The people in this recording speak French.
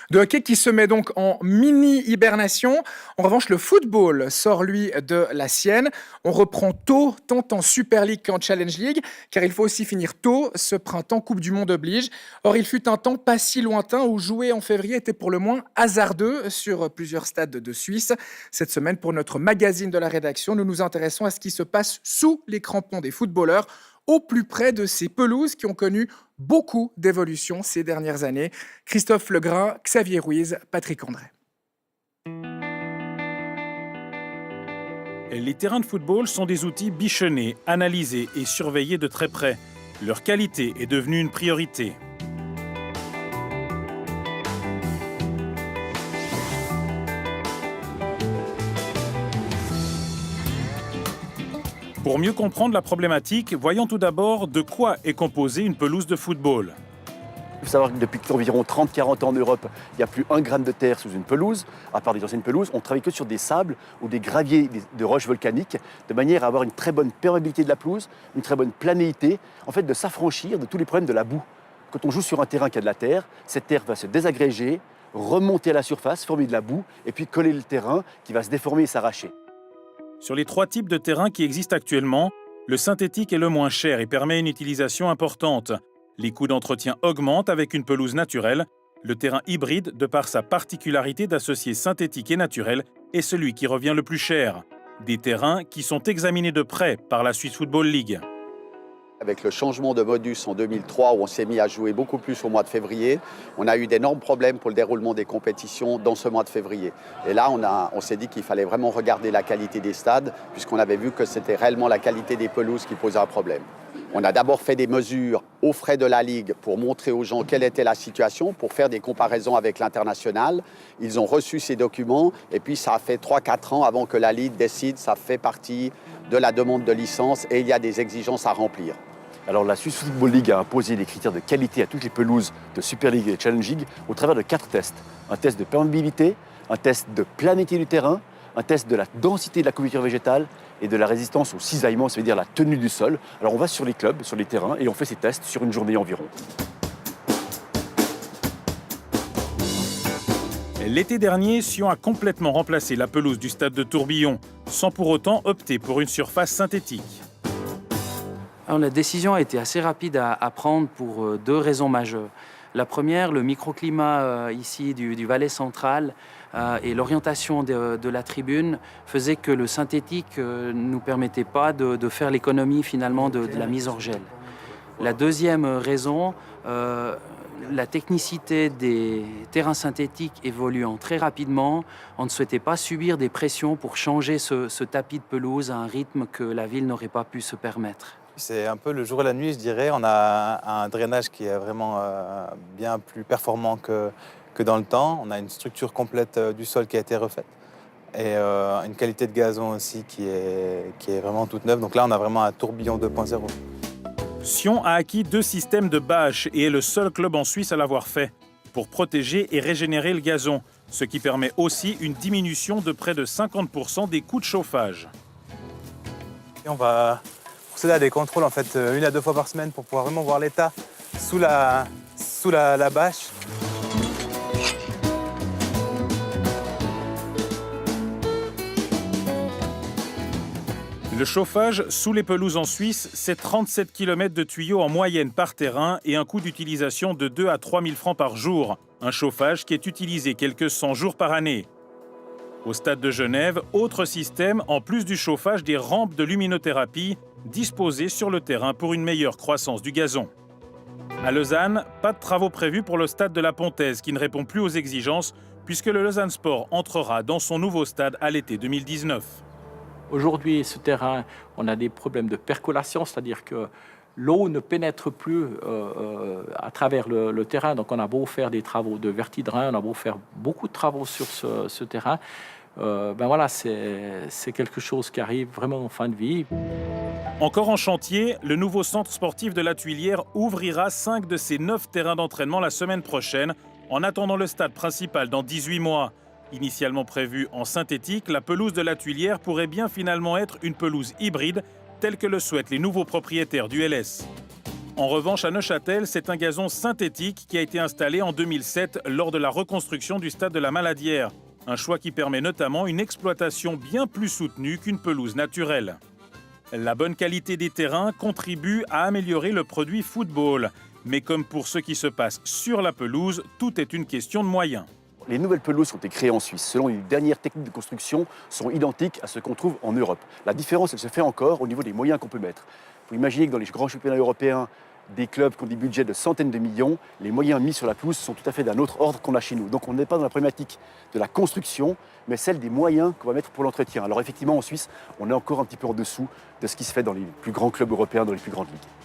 De hockey qui se met donc en mini-hibernation. En revanche, le football sort, lui, de la sienne. On reprend tôt, tant en Super League qu'en Challenge League, car il faut aussi finir tôt. Ce printemps, Coupe du Monde oblige. Or, il fut un temps pas si lointain où jouer en février était pour le moins hasardeux sur plusieurs stades de Suisse. Cette semaine, pour notre magazine de la rédaction, nous nous intéressons à ce qui se passe sous les crampons des footballeurs, au plus près de ces pelouses qui ont connu beaucoup d'évolutions ces dernières années. Christophe Legrain, Xavier Ruiz, Patrick André. Les terrains de football sont des outils bichonnés, analysés et surveillés de très près. Leur qualité est devenue une priorité. Pour mieux comprendre la problématique, voyons tout d'abord de quoi est composée une pelouse de football. Il faut savoir que depuis environ 30-40 ans en Europe, il n'y a plus un gramme de terre sous une pelouse. À part des anciennes pelouses, on travaille que sur des sables ou des graviers de roches volcaniques, de manière à avoir une très bonne perméabilité de la pelouse, une très bonne planéité, en fait de s'affranchir de tous les problèmes de la boue. Quand on joue sur un terrain qui a de la terre, cette terre va se désagréger, remonter à la surface, former de la boue, et puis coller le terrain qui va se déformer et s'arracher. Sur les 3 types de terrains qui existent actuellement, le synthétique est le moins cher et permet une utilisation importante. Les coûts d'entretien augmentent avec une pelouse naturelle. Le terrain hybride, de par sa particularité d'associer synthétique et naturel, est celui qui revient le plus cher. Des terrains qui sont examinés de près par la Swiss Football League. Avec le changement de modus en 2003, où on s'est mis à jouer beaucoup plus au mois de février, on a eu d'énormes problèmes pour le déroulement des compétitions dans ce mois de février. Et là, on s'est dit qu'il fallait vraiment regarder la qualité des stades, puisqu'on avait vu que c'était réellement la qualité des pelouses qui posait un problème. On a d'abord fait des mesures aux frais de la Ligue pour montrer aux gens quelle était la situation, pour faire des comparaisons avec l'international. Ils ont reçu ces documents et puis ça a fait 3-4 ans avant que la Ligue décide, ça fait partie de la demande de licence et il y a des exigences à remplir. Alors la Swiss Football League a imposé des critères de qualité à toutes les pelouses de Super League et de Challenge League au travers de 4 tests. Un test de perméabilité, un test de planéité du terrain, un test de la densité de la couverture végétale et de la résistance au cisaillement, ça veut dire la tenue du sol. Alors on va sur les clubs, sur les terrains et on fait ces tests sur une journée environ. L'été dernier, Sion a complètement remplacé la pelouse du stade de Tourbillon, sans pour autant opter pour une surface synthétique. Alors, la décision a été assez rapide à prendre pour 2 raisons majeures. La première, le microclimat ici du Valais central et l'orientation de la tribune faisait que le synthétique ne nous permettait pas de faire l'économie finalement de la mise hors gel. La deuxième raison, la technicité des terrains synthétiques évoluant très rapidement, on ne souhaitait pas subir des pressions pour changer ce tapis de pelouse à un rythme que la ville n'aurait pas pu se permettre. C'est un peu le jour et la nuit, je dirais. On a un drainage qui est vraiment bien plus performant que dans le temps. On a une structure complète du sol qui a été refaite et une qualité de gazon aussi qui est vraiment toute neuve. Donc là, on a vraiment un tourbillon 2.0. Sion a acquis 2 systèmes de bâches et est le seul club en Suisse à l'avoir fait, pour protéger et régénérer le gazon, ce qui permet aussi une diminution de près de 50% des coûts de chauffage. Et on va procéder à des contrôles en fait 1 à 2 fois par semaine pour pouvoir vraiment voir l'état sous la bâche. Le chauffage sous les pelouses en Suisse, c'est 37 km de tuyaux en moyenne par terrain et un coût d'utilisation de 2 à 3 000 francs par jour. Un chauffage qui est utilisé quelques 100 jours par année. Au stade de Genève, autre système, en plus du chauffage, des rampes de luminothérapie disposées sur le terrain pour une meilleure croissance du gazon. À Lausanne, pas de travaux prévus pour le stade de la Pontaise qui ne répond plus aux exigences puisque le Lausanne Sport entrera dans son nouveau stade à l'été 2019. Aujourd'hui, ce terrain, on a des problèmes de percolation, c'est-à-dire que l'eau ne pénètre plus à travers le terrain. Donc on a beau faire des travaux de vertidrain, on a beau faire beaucoup de travaux sur ce terrain. C'est quelque chose qui arrive vraiment en fin de vie. Encore en chantier, le nouveau centre sportif de la Tuilière ouvrira 5 de ses 9 terrains d'entraînement la semaine prochaine, en attendant le stade principal dans 18 mois. Initialement prévue en synthétique, la pelouse de la Tuilière pourrait bien finalement être une pelouse hybride, telle que le souhaitent les nouveaux propriétaires du LS. En revanche, à Neuchâtel, c'est un gazon synthétique qui a été installé en 2007 lors de la reconstruction du stade de la Maladière. Un choix qui permet notamment une exploitation bien plus soutenue qu'une pelouse naturelle. La bonne qualité des terrains contribue à améliorer le produit football. Mais comme pour ce qui se passe sur la pelouse, tout est une question de moyens. Les nouvelles pelouses qui ont été créées en Suisse, selon les dernières techniques de construction, sont identiques à ce qu'on trouve en Europe. La différence, elle se fait encore au niveau des moyens qu'on peut mettre. Il faut imaginer que dans les grands championnats européens, des clubs qui ont des budgets de centaines de millions, les moyens mis sur la pelouse sont tout à fait d'un autre ordre qu'on a chez nous. Donc on n'est pas dans la problématique de la construction, mais celle des moyens qu'on va mettre pour l'entretien. Alors effectivement, en Suisse, on est encore un petit peu en dessous de ce qui se fait dans les plus grands clubs européens, dans les plus grandes ligues.